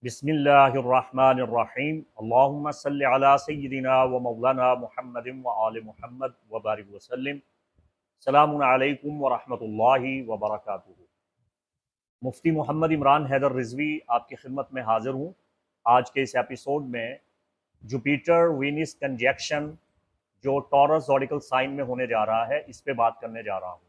بسم اللہ الرحمن الرحیم اللہم صلی علی سیدنا و مولانا محمد و آل محمد وبارک وسلم۔ السلام علیکم ورحمۃ اللہ وبرکاتہ۔ مفتی محمد عمران حیدر رضوی آپ کی خدمت میں حاضر ہوں۔ آج کے اس ایپیسوڈ میں جوپیٹر وینس کنجیکشن جو ٹورس زوڈیکل سائن میں ہونے جا رہا ہے اس پہ بات کرنے جا رہا ہوں۔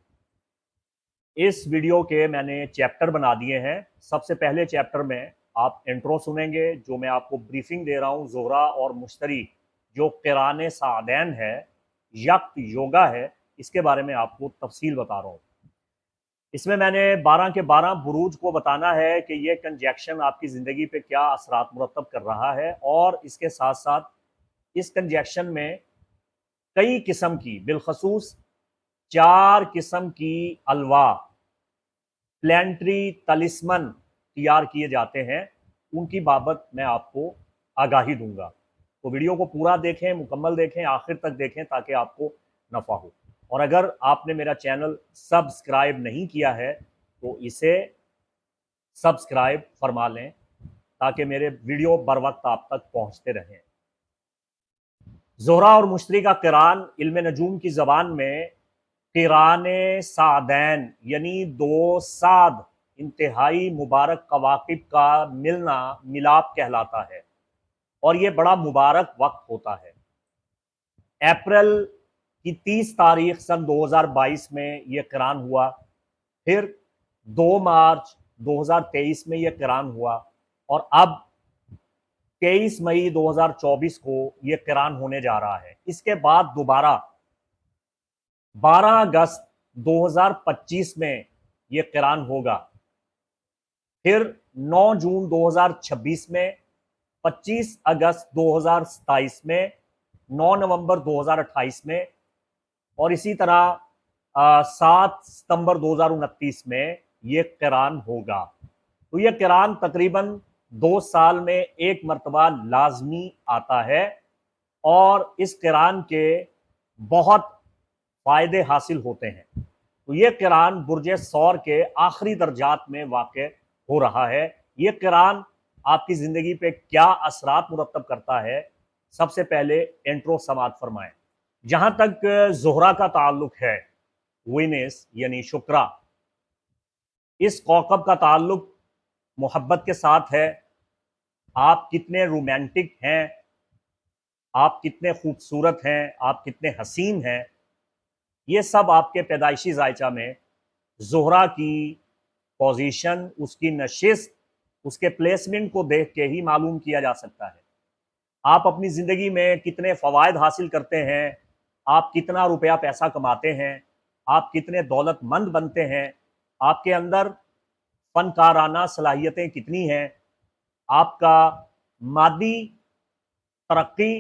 اس ویڈیو کے میں نے چیپٹر بنا دیے ہیں۔ سب سے پہلے چیپٹر میں آپ انٹرو سنیں گے جو میں آپ کو بریفنگ دے رہا ہوں زہرہ اور مشتری جو قران سعدین ہے، یکت یوگا ہے، اس کے بارے میں آپ کو تفصیل بتا رہا ہوں۔ اس میں نے 12 کے 12 بروج کو بتانا ہے کہ یہ کنجیکشن آپ کی زندگی پہ کیا اثرات مرتب کر رہا ہے، اور اس کے ساتھ ساتھ اس کنجیکشن میں کئی قسم کی بالخصوص 4 قسم کی الوا پلانٹری تلسمن تیار کیے جاتے ہیں، ان کی بابت میں آپ کو آگاہی دوں گا۔ تو ویڈیو کو پورا دیکھیں، مکمل دیکھیں، آخر تک دیکھیں تاکہ آپ کو نفع ہو۔ اور اگر آپ نے میرا چینل سبسکرائب نہیں کیا ہے تو اسے سبسکرائب فرما لیں تاکہ میرے ویڈیو بر وقت آپ تک پہنچتے رہیں۔ زہرہ اور مشتری کا قران علم نجوم کی زبان میں قران سعدین یعنی 2 سعد انتہائی مبارک کواکب کا ملنا ملاپ کہلاتا ہے، اور یہ بڑا مبارک وقت ہوتا ہے۔ اپریل کی 30 تاریخ سن 2022 میں یہ قران ہوا، پھر 2 مارچ 2023 میں یہ قران ہوا، اور اب 23 مئی 2024 کو یہ قران ہونے جا رہا ہے۔ اس کے بعد دوبارہ 12 اگست 2025 میں یہ قران ہوگا، پھر 9 جون 2026 میں، 25 اگست 2027 میں، 9 نومبر 2028 میں، اور اسی طرح 7 ستمبر 2029 میں یہ قران ہوگا۔ تو یہ قران تقریباً 2 سال میں ایک مرتبہ لازمی آتا ہے، اور اس قران کے بہت فائدے حاصل ہوتے ہیں۔ تو یہ قران برج ثور کے آخری درجات میں واقع ہو رہا ہے۔ یہ قران آپ کی زندگی پہ کیا اثرات مرتب کرتا ہے، سب سے پہلے انٹرو سماعت فرمائیں۔ جہاں تک زہرہ کا تعلق ہے، وینس یعنی شکرہ، اس کوکب کا تعلق محبت کے ساتھ ہے۔ آپ کتنے رومانٹک ہیں، آپ کتنے خوبصورت ہیں، آپ کتنے حسین ہیں، یہ سب آپ کے پیدائشی ذائچہ میں زہرہ کی پوزیشن، اس کی نشست، اس کے پلیسمنٹ کو دیکھ کے ہی معلوم کیا جا سکتا ہے۔ آپ اپنی زندگی میں کتنے فوائد حاصل کرتے ہیں، آپ کتنا روپیہ پیسہ کماتے ہیں، آپ کتنے دولت مند بنتے ہیں، آپ کے اندر فنکارانہ صلاحیتیں کتنی ہیں، آپ کا مادی ترقی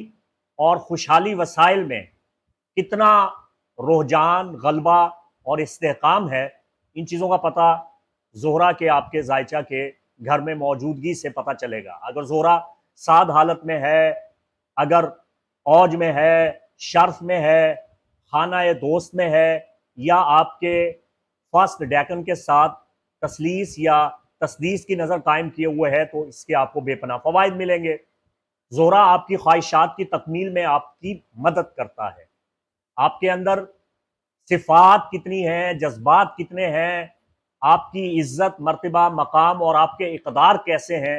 اور خوشحالی وسائل میں کتنا رجحان، غلبہ اور استحکام ہے، ان چیزوں کا پتہ زہرہ کے آپ کے ذائچہ کے گھر میں موجودگی سے پتہ چلے گا۔ اگر زہرہ سعد حالت میں ہے، اگر اوج میں ہے، شرف میں ہے، خانہ دوست میں ہے، یا آپ کے فرسٹ ڈیکن کے ساتھ تسلیس یا تسدیس کی نظر قائم کیے ہوئے ہے، تو اس کے آپ کو بے پناہ فوائد ملیں گے۔ زہرہ آپ کی خواہشات کی تکمیل میں آپ کی مدد کرتا ہے۔ آپ کے اندر صفات کتنی ہیں، جذبات کتنے ہیں، آپ کی عزت، مرتبہ، مقام اور آپ کے اقدار کیسے ہیں،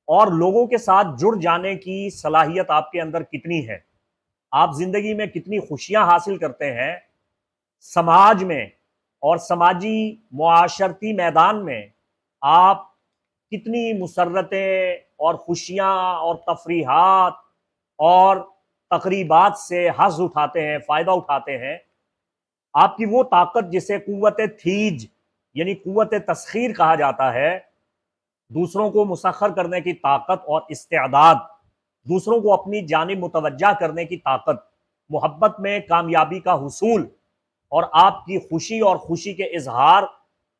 اور لوگوں کے ساتھ جڑ جانے کی صلاحیت آپ کے اندر کتنی ہے، آپ زندگی میں کتنی خوشیاں حاصل کرتے ہیں، سماج میں اور سماجی معاشرتی میدان میں آپ کتنی مسرتیں اور خوشیاں اور تفریحات اور تقریبات سے حظ اٹھاتے ہیں، فائدہ اٹھاتے ہیں۔ آپ کی وہ طاقت جسے قوت تھیج یعنی قوت تسخیر کہا جاتا ہے، دوسروں کو مسخر کرنے کی طاقت اور استعداد، دوسروں کو اپنی جانب متوجہ کرنے کی طاقت، محبت میں کامیابی کا حصول، اور آپ کی خوشی اور خوشی کے اظہار،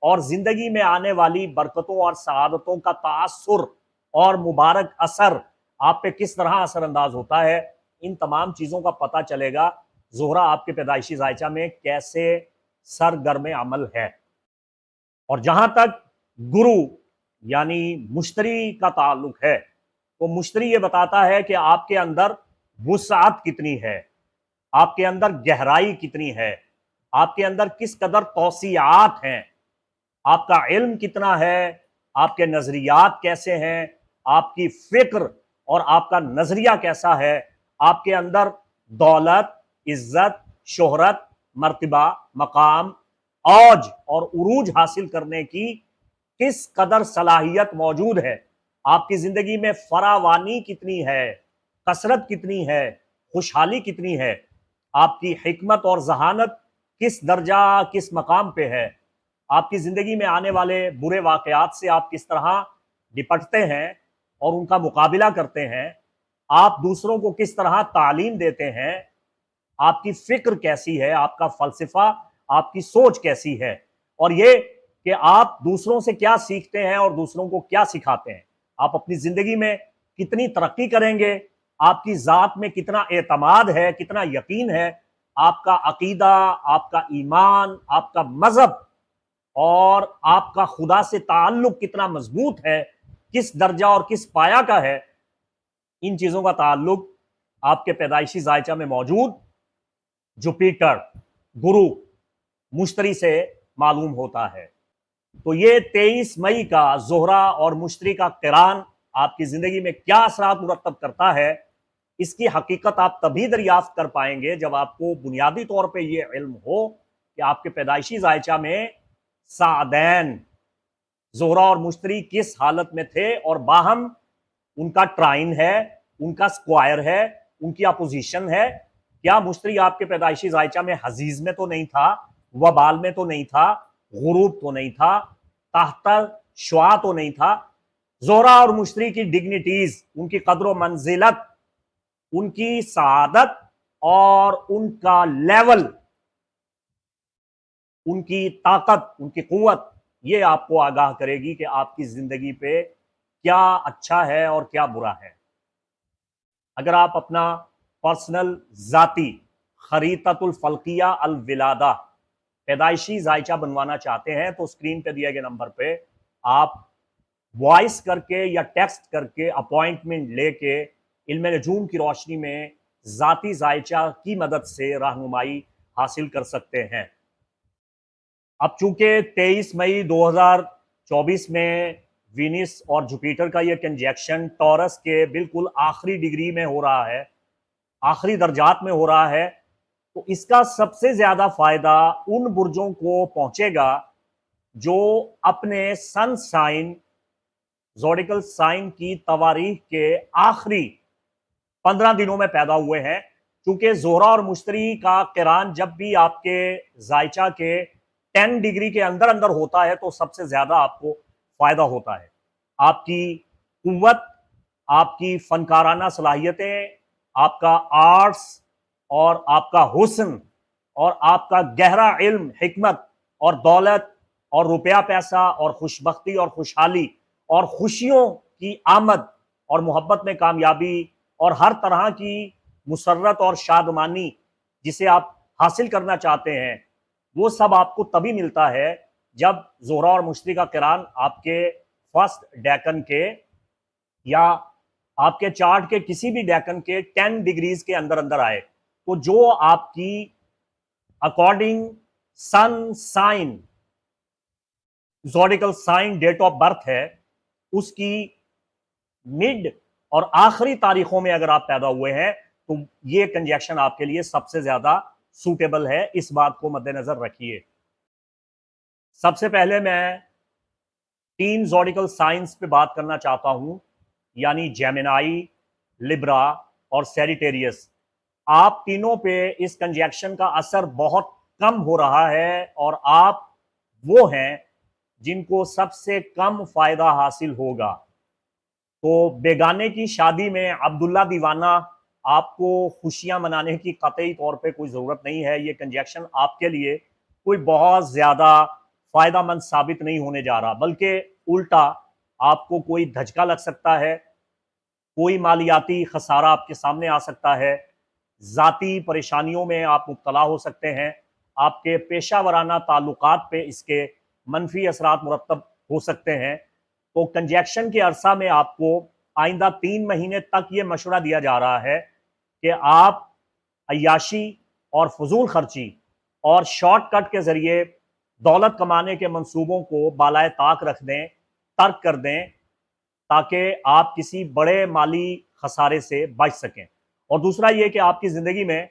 اور زندگی میں آنے والی برکتوں اور سعادتوں کا تاثر اور مبارک اثر آپ پہ کس طرح اثر انداز ہوتا ہے، ان تمام چیزوں کا پتہ چلے گا زہرہ آپ کے پیدائشی ذائچہ میں کیسے سرگرم عمل ہے۔ اور جہاں تک گرو यानी मुश्तरी का ताल्लुक है, तो मुश्तरी ये बताता है कि आपके अंदर वुसअत कितनी है, आपके अंदर गहराई कितनी है, आपके अंदर किस कदर तौसीआत हैं, आपका इल्म कितना है, आपके नजरियात कैसे हैं, आपकी फिक्र और आपका नजरिया कैसा है, आपके अंदर दौलत, इज्जत, शोहरत, मर्तबा, मकाम, औज और उरूज हासिल करने की किस कदर सलाहियत मौजूद है, आपकी जिंदगी में फरावानी कितनी है, कसरत कितनी है, खुशहाली कितनी है, आपकी हिकमत और जहानत किस दर्जा किस मकाम पे है, आपकी जिंदगी में आने वाले बुरे वाकयात से आप किस तरह निपटते हैं और उनका मुकाबला करते हैं, आप दूसरों को किस तरह तालीम देते हैं, आपकी फिक्र कैसी है, आपका फलसफा, आपकी सोच कैसी है, और ये कि आप दूसरों से क्या सीखते हैं और दूसरों को क्या सिखाते हैं, आप अपनी जिंदगी में कितनी तरक्की करेंगे, आपकी जात में कितना एतमाद है, कितना यकीन है, आपका अकीदा, आपका ईमान, आपका मजहब और आपका खुदा से ताल्लुक कितना मजबूत है, किस दर्जा और किस पाया का है, इन चीजों का ताल्लुक आपके पैदाइशी जायचा में मौजूद जुपिटर, गुरु, मुश्तरी से मालूम होता है। तो ये 23 मई का जोहरा और मुश्तरी का किरान आपकी जिंदगी में क्या असरात मुरतब करता है, इसकी हकीकत आप तभी दरियाफ्त कर पाएंगे जब आपको बुनियादी तौर पे ये इल्म हो कि आपके पैदाइशी जायचा में सादैन जोहरा और मुश्तरी किस हालत में थे और बाहम उनका ट्राइन है, उनका स्क्वायर है, उनकी अपोजिशन है। क्या मुश्तरी आपके पैदाइशी जायचा में हजीज में तो नहीं था, वबाल में तो नहीं था, गुरूब तो नहीं था, ताहता शुआ तो नहीं था। जोहरा और मुश्तरी की डिग्निटीज, उनकी कदर मंजिलत, उनकी सआदत और उनका लेवल, उनकी ताकत, उनकी कुव्वत, ये आपको आगाह करेगी कि आपकी जिंदगी पे क्या अच्छा है और क्या बुरा है। अगर आप अपना पर्सनल जाती खरीततुल फल्किया अल विलादा पैदाइशी जायचा बनवाना चाहते हैं तो स्क्रीन पे दिए गए नंबर पे आप वॉइस करके या टेक्स्ट करके अपॉइंटमेंट लेके इल्म नजूम की रोशनी में जाती जायचा की मदद से रहनुमाई हासिल कर सकते हैं। अब चूंकि 23 मई 2024 में वीनस और जुपिटर का यह कंजक्शन टॉरस के बिल्कुल आखिरी डिग्री में हो रहा है, आखिरी दर्जात में हो रहा है, तो इसका सबसे ज्यादा फायदा उन बुर्जों को पहुंचेगा जो अपने सन साइन, ज़ोडिकल साइन की तवारीख के आखिरी 15 दिनों में पैदा हुए हैं। क्योंकि जोहरा और मुश्तरी का किरान जब भी आपके जायचा के 10 डिग्री के अंदर अंदर होता है तो सबसे ज्यादा आपको फायदा होता है। आपकी कुव्वत, आपकी फनकाराना सलाहियतें, आपका आर्ट्स और आपका हुस्न और आपका गहरा इल्म, हिकमत और दौलत और रुपया पैसा और खुशबख्ती और खुशहाली और खुशियों की आमद और मोहब्बत में कामयाबी और हर तरह की मुसर्रत और शादमानी जिसे आप हासिल करना चाहते हैं, वो सब आपको तभी मिलता है जब जोहरा और मुश्तरी का किरान आपके फर्स्ट डेकन के या आपके चार्ट के किसी भी डेकन के 10 डिग्रीज के अंदर अंदर आए। तो जो आपकी according sun sign, zodiacal sign date of birth है, उसकी मिड और आखिरी तारीखों में अगर आप पैदा हुए हैं तो ये कंजक्शन आपके लिए सबसे ज्यादा सूटेबल है। इस बात को मद्देनजर रखिए। सबसे पहले मैं 3 ज़ोडिकल साइंस पे बात करना चाहता हूं, यानी जेमिनाई, लिब्रा और सेजिटेरियस। आप तीनों पे इस कंजक्शन का असर बहुत कम हो रहा है और आप वो हैं जिनको सबसे कम फायदा हासिल होगा। तो बेगाने की शादी में अब्दुल्ला दीवाना, आपको खुशियां मनाने की कतई तौर पे कोई ज़रूरत नहीं है। ये कंजक्शन आपके लिए कोई बहुत ज़्यादा फ़ायदामंद साबित नहीं होने जा रहा, बल्कि उल्टा आपको कोई धचका लग सकता है, कोई मालियाती खसारा आपके सामने आ सकता है, ज़ाती परेशानियों में आप मुब्तला हो सकते हैं, आपके पेशा वराना ताल्लुकात पे इसके मनफी असरात मुरतब हो सकते हैं। تو कंजक्शन के अरसा में आपको आइंदा 3 महीने तक ये मशवरा दिया जा रहा है कि आप अय्याशी और फजूल खर्ची और शॉर्टकट के जरिए दौलत कमाने के मंसूबों को बालाए ताक रख दें, तर्क कर दें, ताकि आप किसी बड़े माली खसारे से बच सकें। और दूसरा ये कि आपकी ज़िंदगी में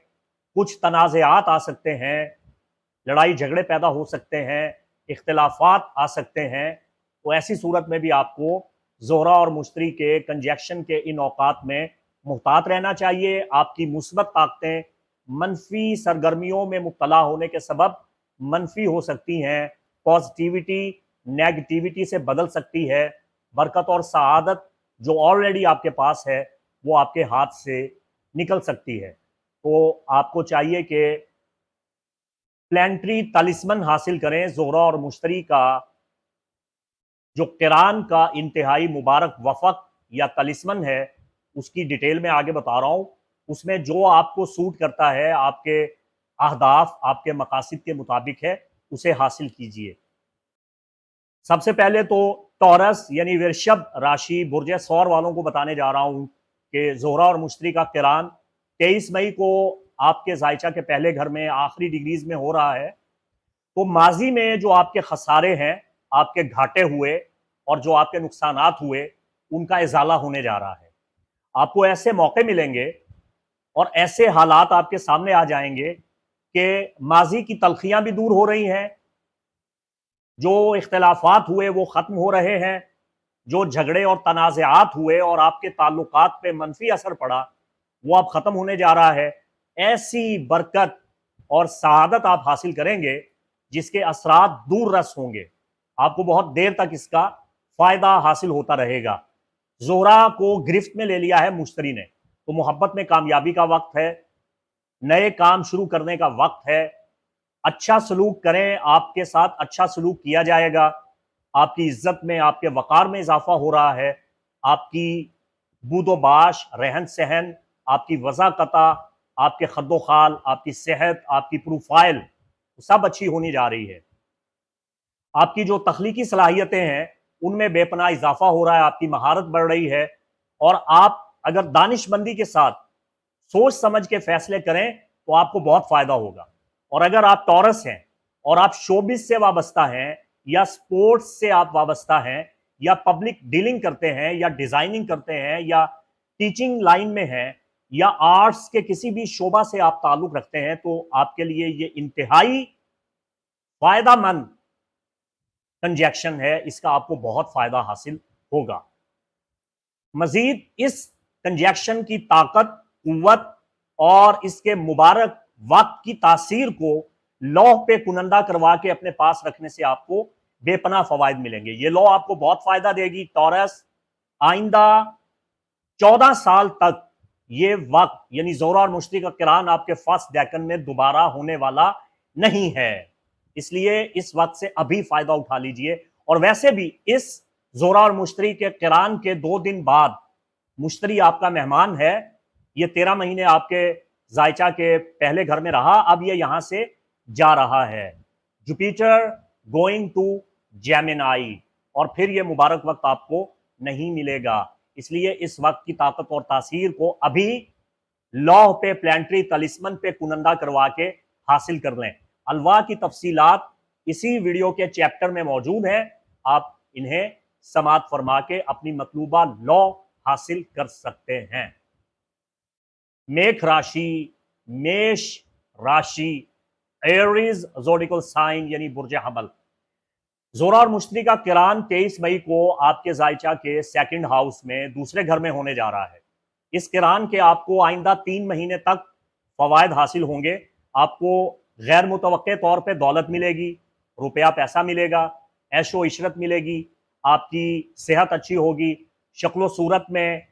कुछ तनाज़ात आ सकते हैं, लड़ाई झगड़े पैदा हो सकते हैं, इख्तिलाफात आ सकते हैं। तो ऐसी सूरत में भी आपको ज़ोहरा और मुश्तरी के कंजक्शन के इन औकात में मुहतात रहना चाहिए। आपकी मुस्बत ताकतें मनफी सरगर्मियों में मुब्तला होने के सबब मनफी हो सकती हैं, पॉजिटिविटी नेगेटिविटी से बदल सकती है, बरकत और सआदत जो ऑलरेडी आपके पास है वो आपके हाथ से निकल सकती है। तो आपको चाहिए कि प्लानिटरी तलिस्मन हासिल करें। ज़ोहरा और मुश्तरी का जो क़िरान का इंतहाई मुबारक वफ़क़ या तलिस्मन है, उसकी डिटेल में आगे बता रहा हूँ। उसमें जो आपको सूट करता है, आपके अहदाफ, आपके मकासिद के मुताबिक है, उसे हासिल कीजिए। सबसे पहले तो टॉरस यानी वृषभ राशि बुर्ज सौर वालों को बताने जा रहा हूँ कि ज़ोहरा और मुश्तरी का क़िरान 23 मई को आपके ज़ायचा के पहले घर में आखिरी डिग्रीज में हो रहा है। तो माजी में जो आपके खसारे हैं, आपके घाटे हुए और जो आपके नुकसानात हुए, उनका इजाला होने जा रहा है। आपको ऐसे मौके मिलेंगे और ऐसे हालात आपके सामने आ जाएंगे कि माजी की तलखियां भी दूर हो रही हैं, जो इख्तिलाफात हुए वो ख़त्म हो रहे हैं, जो झगड़े और तनाज़ात हुए और आपके ताल्लुकात पे मनफी असर पड़ा वो अब ख़त्म होने जा रहा है। ऐसी बरकत और सआदत आप हासिल करेंगे जिसके असरात दूर रस होंगे। आपको बहुत देर तक इसका फ़ायदा हासिल होता रहेगा। ज़ोहरा को गिरफ्त में ले लिया है मुश्तरी ने, तो मोहब्बत में कामयाबी का वक्त है, नए काम शुरू करने का वक्त है। अच्छा सलूक करें, आपके साथ अच्छा सलूक किया जाएगा। आपकी इज्जत में, आपके वक़ार में इजाफा हो रहा है। आपकी बूदोबाश, रहन सहन, आपकी वज़ाक़ता, आपके खद्दोखाल, आपकी सेहत, आपकी प्रोफाइल सब अच्छी होनी जा रही है। आपकी जो तख्लीकी सलाहियतें हैं उनमें बेपनाह इजाफा हो रहा है, आपकी महारत बढ़ रही है। और आप अगर दानिशमंदी के साथ सोच समझ के फैसले करें तो आपको बहुत फ़ायदा होगा। और अगर आप टॉरस हैं और आप शोबिस से वाबस्ता हैं या स्पोर्ट्स से आप वाबस्ता हैं या पब्लिक डीलिंग करते हैं या डिज़ाइनिंग करते हैं या टीचिंग लाइन में हैं या आर्ट्स के किसी भी शोबा से आप ताल्लुक़ रखते हैं, तो आपके लिए ये इंतहाई फ़ायदा मंद कंजक्शन है। इसका आपको बहुत फ़ायदा हासिल होगा। मज़ीद इस कंजक्शन की ताकत, कुव्वत और इसके मुबारक वक्त की तासीर को लौह पे कुनंदा करवा के अपने पास रखने से आपको बेपनाह फवायद मिलेंगे। ये लौ आपको बहुत फायदा देगी। टॉरस, आइंदा 14 साल तक ये वक्त यानी ज़ोहरा और मुश्तरी का क़िरान आपके फर्स्ट डेकन में दोबारा होने वाला नहीं है, इसलिए इस वक्त से अभी फायदा उठा लीजिए। और वैसे भी इस ज़ोहरा और मुश्तरी के क़िरान के 2 दिन बाद मुश्तरी आपका मेहमान है। ये 13 महीने आपके ज़ायचा के पहले घर में रहा, अब ये यहां से जा रहा है। जुपिटर गोइंग टू जेमिनाई, और फिर ये मुबारक वक्त आपको नहीं मिलेगा। इसलिए इस वक्त की ताकत और तासीर को अभी लौह पे, प्लानिटरी तलिस्मन पे कुनंदा करवा के हासिल कर लें। अलवा की तफसीलात इसी वीडियो के चैप्टर में मौजूद है, आप इन्हें समात फरमा के अपनी मतलूबा लौ हासिल कर सकते हैं। मेष राशि, मेष राशि, एरीज ज़ोडिकल साइन यानी बुर्ज हमल। ज़ोहरा और मुश्तरी का क़िरान 23 मई को आपके ज़ायचा के सेकंड हाउस में दूसरे घर में होने जा रहा है। इस क़िरान के आपको आइंदा 3 महीने तक फ़वायद हासिल होंगे। आपको गैर मुतवक्के तौर पे दौलत मिलेगी, रुपया पैसा मिलेगा, ऐशो इशरत मिलेगी, आपकी सेहत अच्छी होगी, शक्लो सूरत में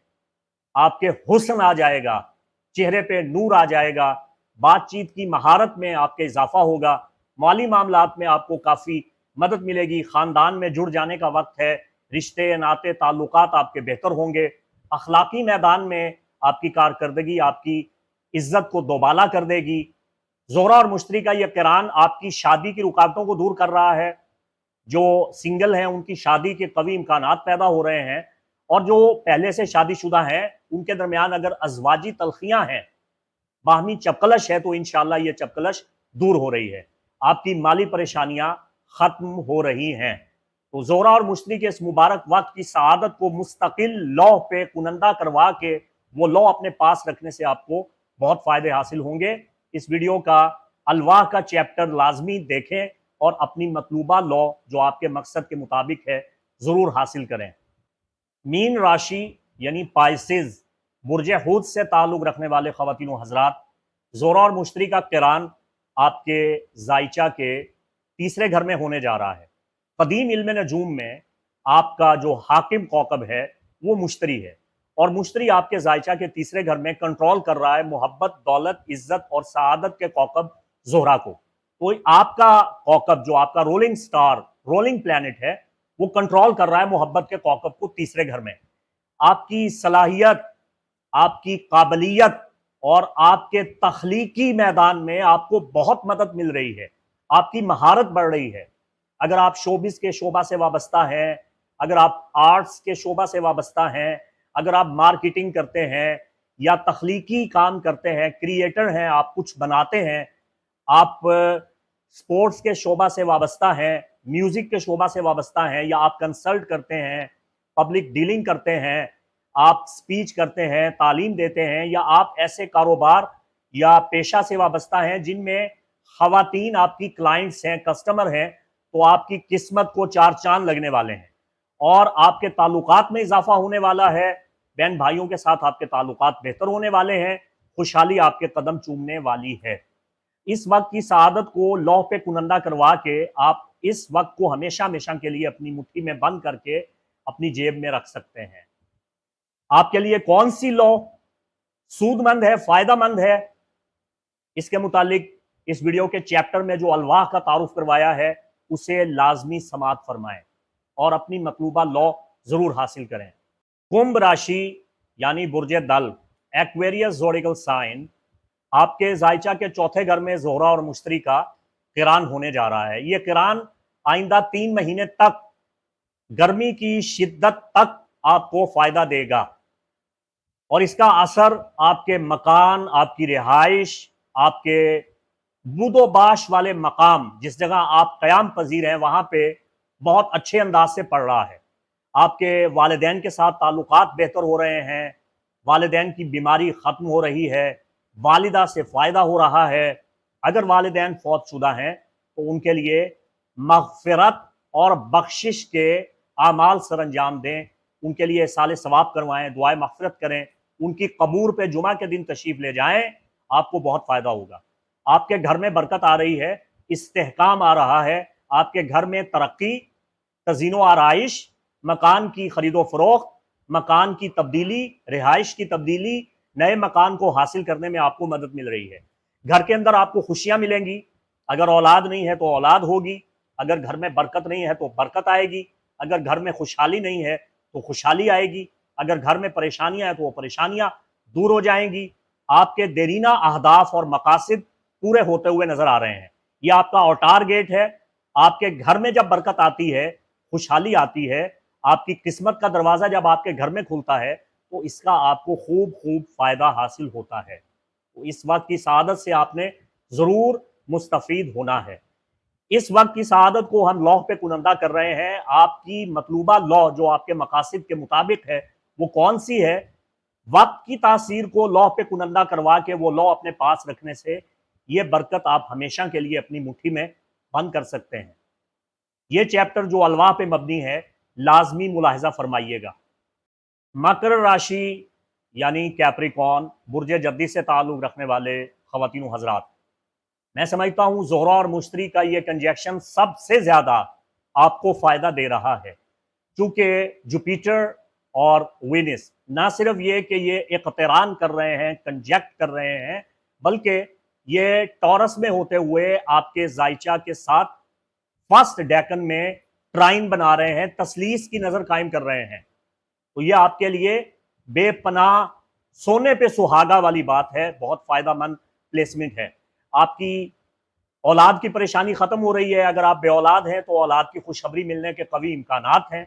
आपके हुस्न आ जाएगा, चेहरे पे नूर आ जाएगा, बातचीत की महारत में आपके इजाफा होगा, माली मामलात में आपको काफ़ी मदद मिलेगी, ख़ानदान में जुड़ जाने का वक्त है, रिश्ते नाते ताल्लुकात आपके बेहतर होंगे, अखलाकी मैदान में आपकी कारकर्दगी आपकी इज्जत को दोबाला कर देगी। ज़ोहरा और मुश्तरी का यह क़िरान आपकी शादी की रुकावटों को दूर कर रहा है, जो सिंगल हैं उनकी शादी के कवी इम्कानात पैदा हो रहे हैं, और जो पहले से शादीशुदा हैं उनके दरमियान अगर अजवाजी तलखियां हैं, बाहमी चपकलश है, तो इंशाल्लाह ये चपकलश दूर हो रही है, आपकी माली परेशानियां खत्म हो रही हैं। तो जोहरा और मुश्तरी के इस मुबारक वक्त की सआदत को मुस्तकिल लौ पे कुनंदा करवा के वो लौ अपने पास रखने से आपको बहुत फायदे हासिल होंगे। इस वीडियो का अलवाह का चैप्टर लाजमी देखें और अपनी मतलूबा लौ जो आपके मकसद के मुताबिक है जरूर हासिल करें। मीन राशि यानी पाइसेस, बुर्ज हूद से ताल्लुक रखने वाले ख़वातीन व हज़रात, जोहरा और मुश्तरी का क़िरान आपके जायचा के तीसरे घर में होने जा रहा है। कदीम इल्म नजूम में आपका जो हाकिम कौकब है वो मुश्तरी है, और मुश्तरी आपके जायचा के तीसरे घर में कंट्रोल कर रहा है मोहब्बत, दौलत, इज्जत और सआदत के कौकब जोहरा को। तो आपका कौकब जो आपका रोलिंग स्टार, रोलिंग प्लैनेट है, वो कंट्रोल कर रहा है मोहब्बत के कौकब को तीसरे घर में। आपकी सलाहियत, आपकी काबिलियत और आपके तख्लीकी मैदान में आपको बहुत मदद मिल रही है, आपकी महारत बढ़ रही है। अगर आप शोबिस के शोबा से वाबस्ता हैं, अगर आप आर्ट्स के शोबा से वाबस्ता हैं, अगर आप मार्केटिंग करते हैं या तख्लीकी काम करते हैं, क्रिएटर हैं, आप कुछ बनाते हैं, आप स्पोर्ट्स के शोबा से वाबस्ता हैं, म्यूजिक के शोबा से वाबस्ता हैं, या आप कंसल्ट करते हैं, पब्लिक डीलिंग करते हैं, आप स्पीच करते हैं, तालीम देते हैं, या आप ऐसे कारोबार या पेशा से वाबस्ता हैं जिनमें खवातीन आपकी क्लाइंट्स हैं, कस्टमर हैं, तो आपकी किस्मत को चार चांद लगने वाले हैं और आपके ताल्लुकात में इजाफा होने वाला है। बहन भाइयों के साथ आपके ताल्लुकात बेहतर होने वाले हैं, खुशहाली आपके कदम चूमने वाली है। इस वक्त की सआदत को लौह पे कुनंदा करवा के आप इस वक्त को हमेशा हमेशा के लिए अपनी मुट्ठी में बंद करके अपनी जेब में रख सकते हैं। आपके लिए कौन सी लौ सूदमंद है, फायदामंद है, इसके मुतालिक इस वीडियो के चैप्टर में जो अलवाह का तारुफ करवाया है उसे लाजमी समात फरमाएं और अपनी मतलूबा लौ जरूर हासिल करें। कुंभ राशि यानी बुर्ज दल, एक्वेरियस ज़ोडिकल साइन, आपके जायचा के चौथे घर में जोहरा और मुश्तरी का क़िरान होने जा रहा है। यह क़िरान आइंदा 3 महीने तक गर्मी की शिद्दत तक आपको फायदा देगा और इसका असर आपके मकान, आपकी रिहाइश, आपके बुदोबाश वाले मकाम, जिस जगह आप क़याम पजीर हैं, वहां पे बहुत अच्छे अंदाज से पड़ रहा है। आपके वालिदैन के साथ ताल्लुकात बेहतर हो रहे हैं, वालिदैन की बीमारी ख़त्म हो रही है, वालिदा से फ़ायदा हो रहा है। अगर वालिदैन फौतशुदा हैं तो उनके लिए मग़फ़िरत और बख्शिश के आमाल सर अंजाम दें, उनके लिए साल सवाब करवाएं, दुआए मग़फ़िरत करें, उनकी कबूर पे जुमा के दिन तशरीफ़ ले जाएं, आपको बहुत फ़ायदा होगा। आपके घर में बरकत आ रही है, इस्तेहकाम आ रहा है, आपके घर में तरक्की, तज़ीनो आराइश, मकान की खरीदो फरोख्त, मकान की तब्दीली, रिहाइश की तब्दीली, नए मकान को हासिल करने में आपको मदद मिल रही है। घर के अंदर आपको खुशियां मिलेंगी। अगर औलाद नहीं है तो औलाद होगी, अगर घर में बरकत नहीं है तो बरकत आएगी, अगर घर में खुशहाली नहीं है तो खुशहाली आएगी, अगर घर में परेशानियां हैं तो वो परेशानियां दूर हो जाएंगी। आपके देरीना अहदाफ और मकासिद पूरे होते हुए नजर आ रहे हैं। ये आपका औटार गेट है। आपके घर में जब बरकत आती है, खुशहाली आती है, आपकी किस्मत का दरवाजा जब आपके घर में खुलता है तो इसका आपको खूब खूब फायदा हासिल होता है। तो इस वक्त की सआदत से आपने जरूर मुस्तफीद होना है। इस वक्त की सआदत को हम लौह पे कुनंदा कर रहे हैं। आपकी मतलूबा लौह जो आपके मकासिद के मुताबिक है वो कौन सी है? वक्त की तासीर को लौह पे कुनंदा करवा के वो लौह अपने पास रखने से ये बरकत आप हमेशा के लिए अपनी मुट्ठी में बंद कर सकते हैं। ये चैप्टर जो अलवाह पे मबनी है, लाजमी मुलाहिजा फरमाइएगा। मकर राशि यानी कैप्रिकॉर्न, बुर्ज जद्दी से ताल्लुक रखने वाले ख़वातीन हजरात, मैं समझता हूं जोहरा और मुश्तरी का ये कंजक्शन सबसे ज्यादा आपको फायदा दे रहा है, क्योंकि जुपिटर और वेनिस ना सिर्फ ये कि ये इक़्तिरान कर रहे हैं, कंजक्ट कर रहे हैं, बल्कि ये टॉरस में होते हुए आपके जायचा के साथ फर्स्ट डेकन में ट्राइन बना रहे हैं, तसलीस की नजर कायम कर रहे हैं। तो ये आपके लिए बेपनाह सोने पे सुहागा वाली बात है, बहुत फायदेमंद प्लेसमेंट है। आपकी औलाद की परेशानी खत्म हो रही है। अगर आप बे औलाद हैं तो औलाद की खुशखबरी मिलने के कवी इम्कानात हैं।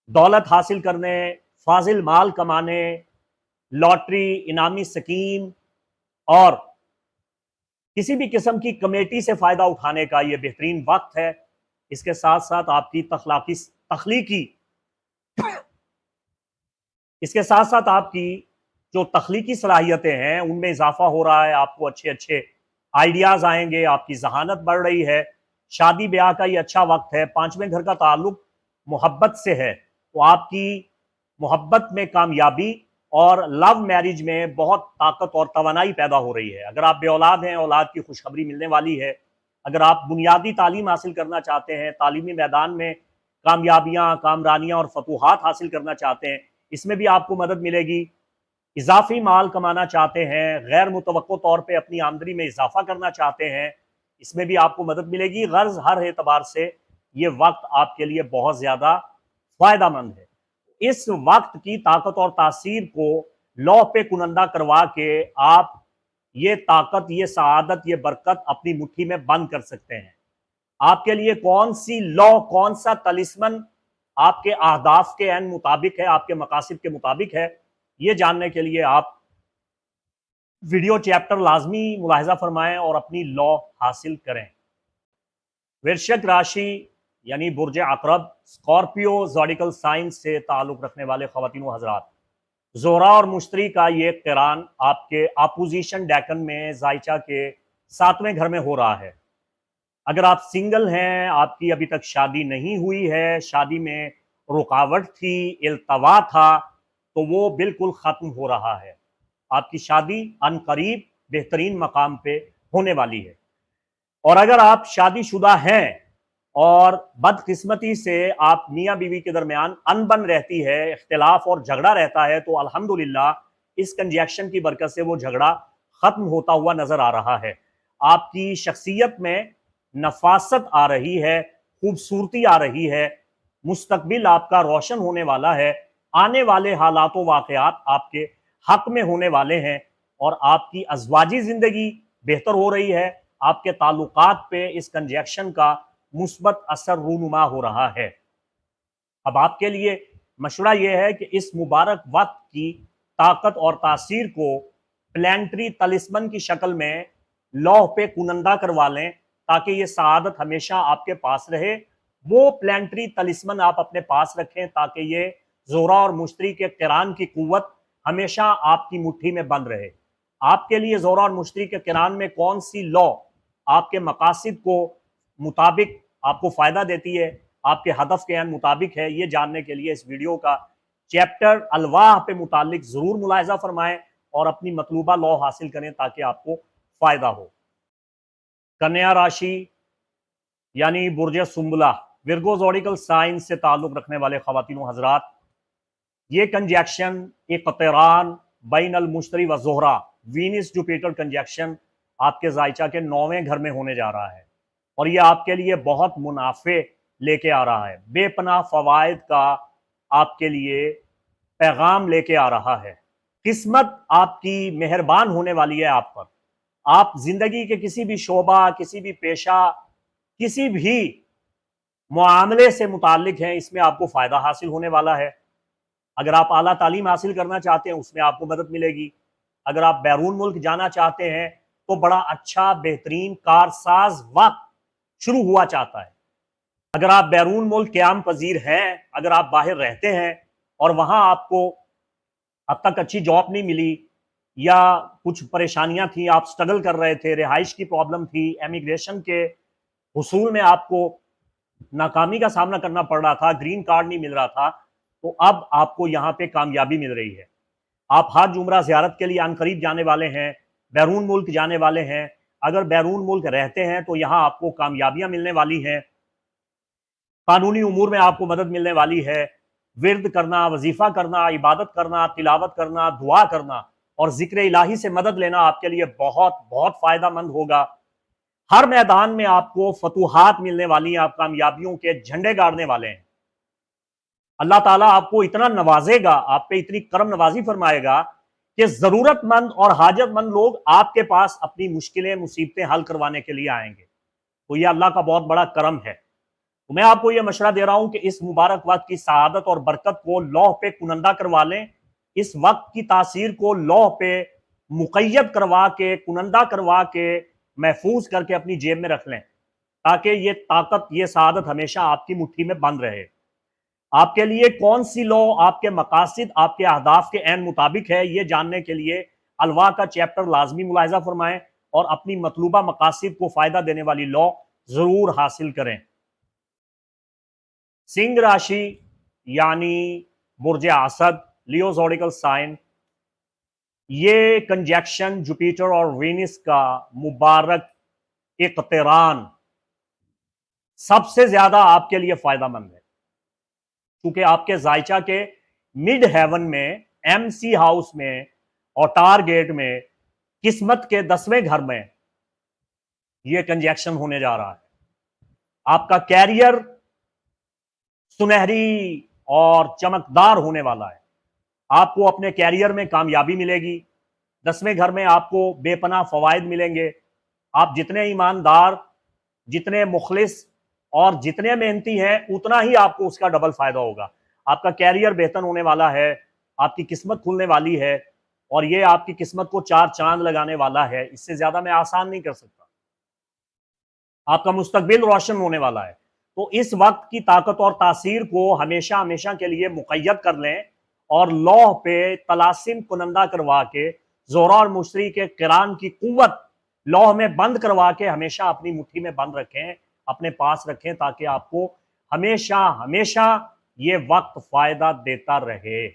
दौलत हासिल करने, फाजिल माल कमाने, लॉटरी, इनामी स्कीम और किसी भी किस्म की कमेटी से फायदा उठाने का ये बेहतरीन वक्त है। इसके साथ साथ आपकी तखलीकी इसके साथ साथ आपकी जो तख्लीकी सलाहियतें हैं उनमें इजाफा हो रहा है। आपको अच्छे अच्छे आइडियाज आएंगे, आपकी जहानत बढ़ रही है। शादी ब्याह का ये अच्छा वक्त है। पांचवें घर का ताल्लुक मोहब्बत से है, तो आपकी मोहब्बत में कामयाबी और लव मैरिज में बहुत ताकत और तवानाई पैदा हो रही है। अगर आप बे औलाद हैं, औलाद की खुशखबरी मिलने वाली है। अगर आप बुनियादी तालीम हासिल करना चाहते हैं, तालीमी मैदान में कामयाबियां, कामरानियां और फतूहात हासिल करना चाहते हैं, इसमें भी आपको मदद मिलेगी। इजाफी माल कमाना चाहते हैं, गैर मुतवक्को तौर पे अपनी आमदनी में इजाफा करना चाहते हैं, इसमें भी आपको मदद मिलेगी। गर्ज हर एतबार से ये वक्त आपके लिए बहुत ज्यादा फायदामंद है। इस वक्त की ताकत और तासीर को लौ पे कुनंदा करवा के आप ये ताकत, ये सआदत, ये बरकत अपनी मुट्ठी में बंद कर सकते हैं। आपके लिए कौन सी लॉ, कौन सा तलिस्मन आपके अहदाफ के एन मुताबिक है, आपके मकासिद के मुताबिक है, ये जानने के लिए आप वीडियो चैप्टर लाजमी मुलाहिजा फरमाएं और अपनी लॉ हासिल करें। वृश्चिक राशि यानी बुर्ज अकरब, स्कॉर्पियो ज़ोडिकल साइन से ताल्लुक रखने वाले ख़वातीन हजरात, ज़ोहरा और मुश्तरी का ये क़िरान आपके अपोजिशन डेकन में ज़ाइचा के 7वें घर में हो रहा है। अगर आप सिंगल हैं, आपकी अभी तक शादी नहीं हुई है, शादी में रुकावट थी, इल्तवा था, तो वो बिल्कुल ख़त्म हो रहा है। आपकी शादी अनकरीब बेहतरीन मकाम पे होने वाली है। और अगर आप शादीशुदा हैं और बदकिस्मती से आप मियाँ बीवी के दरमियान अनबन रहती है, इख्तिलाफ और झगड़ा रहता है, तो अल्हम्दुलिल्लाह इस कंजैक्शन की बरकत से वो झगड़ा खत्म होता हुआ नजर आ रहा है। आपकी शख्सियत में नफासत आ रही है, खूबसूरती आ रही है, मुस्तकबिल आपका रोशन होने वाला है। आने वाले हालात वाक़यात आपके हक में होने वाले हैं और आपकी अज़वाजी जिंदगी बेहतर हो रही है। आपके ताल्लुकात पे इस कंजैक्शन का मुस्बत असर रूनुमा हो रहा है। अब आपके लिए मशवरा यह है कि इस मुबारक वक्त की ताकत और तासीर को प्लानिटरी तलिस्मन की शक्ल में लौह पे कुनंदा करवा लें, ताकि ये सआदत हमेशा आपके पास रहे। वो प्लानिटरी तलिस्मन आप अपने पास रखें ताकि ये ज़ोहरा और मुश्तरी के क़िरान की कुव्वत हमेशा आपकी मुट्ठी में बंद रहे। आपके लिए ज़ोहरा और मुश्तरी के क़िरान में कौन सी लॉ आपके मकासिद को मुताबिक आपको फ़ायदा देती है, आपके हदफ के मुताबिक है, ये जानने के लिए इस वीडियो का चैप्टर अलवाह पे मुतालिक ज़रूर मुलाहिजा फरमाएं और अपनी मतलूबा लॉ हासिल करें ताकि आपको फ़ायदा हो। कन्या राशि यानी बुर्ज सुंबला, विर्गो ज़ोडिकल साइन से ताल्लुक़ रखने वाले ख़वातीन हज़रात, ये कंजैक्शन एक क़िरान बैन अल मुश्तरी व ज़ोहरा, वीनस जुपिटर कंजैक्शन आपके ज़ाइचा के 9वें घर में होने जा रहा है और ये आपके लिए बहुत मुनाफे लेके आ रहा है। बेपनाह फ़वाइद का आपके लिए पैगाम लेके आ रहा है। किस्मत आपकी मेहरबान होने वाली है आप पर। आप जिंदगी के किसी भी शोबा, किसी भी पेशा, किसी भी मुआमले से मुताल्लिक हैं, इसमें आपको फ़ायदा हासिल होने वाला है। अगर आप आला तालीम हासिल करना चाहते हैं, उसमें आपको मदद मिलेगी। अगर आप बैरून मुल्क जाना चाहते हैं तो बड़ा अच्छा बेहतरीन कारसाज वक्त शुरू हुआ चाहता है। अगर आप बैरून मुल्क क़याम पजीर हैं, अगर आप बाहर रहते हैं और वहां आपको अब तक अच्छी जॉब नहीं मिली या कुछ परेशानियां थी, आप स्ट्रगल कर रहे थे, रिहाइश की प्रॉब्लम थी, एमिग्रेशन के हुसूल में आपको नाकामी का सामना करना पड़ रहा था, ग्रीन कार्ड नहीं मिल रहा था, तो अब आपको यहाँ पे कामयाबी मिल रही है। आप हज उम्रा ज़ियारत के लिए अनकरीब जाने वाले हैं, बैरून मुल्क जाने वाले हैं। अगर बैरून मुल्क रहते हैं तो यहाँ आपको कामयाबियां मिलने वाली हैं, कानूनी उमूर में आपको मदद मिलने वाली है। विर्द करना, वजीफा करना, इबादत करना, तिलावत करना, दुआ करना और जिक्र इलाही से मदद लेना आपके लिए बहुत बहुत फायदामंद होगा। हर मैदान में आपको फतूहात मिलने वाली हैं, आप कामयाबियों के झंडे गाड़ने वाले हैं। अल्लाह ताला आपको इतना नवाजेगा, आप पे इतनी करम नवाजी फरमाएगा کہ ضرورت مند اور حاجت مند لوگ آپ کے پاس اپنی مشکلیں مصیبتیں حل کروانے کے لیے آئیں گے. تو یہ اللہ کا بہت بڑا کرم ہے. تو میں آپ کو یہ مشورہ دے رہا ہوں کہ اس مبارک وقت کی سعادت اور برکت کو لوح پہ کنندہ کروا لیں. اس وقت کی تاثیر کو لوح پہ مقید کروا کے کنندہ کروا کے محفوظ کر کے اپنی جیب میں رکھ لیں تاکہ یہ طاقت یہ سعادت ہمیشہ آپ کی مٹھی میں بند رہے. آپ کے لیے کون سی لو آپ کے مقاصد آپ کے اہداف کے عین مطابق ہے یہ جاننے کے لیے الوا کا چیپٹر لازمی ملاحظہ فرمائیں اور اپنی مطلوبہ مقاصد کو فائدہ دینے والی لو ضرور حاصل کریں. سنگھ راشی یعنی برج اسد لیو زوڈیکل سائن، یہ کنجیکشن جوپیٹر اور وینس کا مبارک اقتران سب سے زیادہ آپ کے لیے فائدہ مند ہے کیونکہ آپ کے زائچہ کے مڈ ہیون میں ایم سی ہاؤس میں اور ٹارگیٹ میں قسمت کے 10ویں گھر میں یہ کنجیکشن ہونے جا رہا ہے. آپ کا کیریئر سنہری اور چمکدار ہونے والا ہے. آپ کو اپنے کیریئر میں کامیابی ملے گی. 10ویں گھر میں آپ کو بے پناہ فوائد ملیں گے. آپ جتنے ایماندار، جتنے مخلص اور جتنے محنتی ہیں اتنا ہی آپ کو اس کا ڈبل فائدہ ہوگا. آپ کا کیریئر بہتر ہونے والا ہے، آپ کی قسمت کھلنے والی ہے اور یہ آپ کی قسمت کو 4 چاند لگانے والا ہے. اس سے زیادہ میں آسان نہیں کر سکتا. آپ کا مستقبل روشن ہونے والا ہے. تو اس وقت کی طاقت اور تاثیر کو ہمیشہ ہمیشہ کے لیے مقید کر لیں اور لوح پہ طلاسم کنندہ کروا کے زہرہ اور مشتری کے قران کی قوت لوح میں بند کروا کے ہمیشہ اپنی مٹھی میں بند رکھیں، اپنے پاس رکھیں تاکہ آپ کو ہمیشہ ہمیشہ یہ وقت فائدہ دیتا رہے.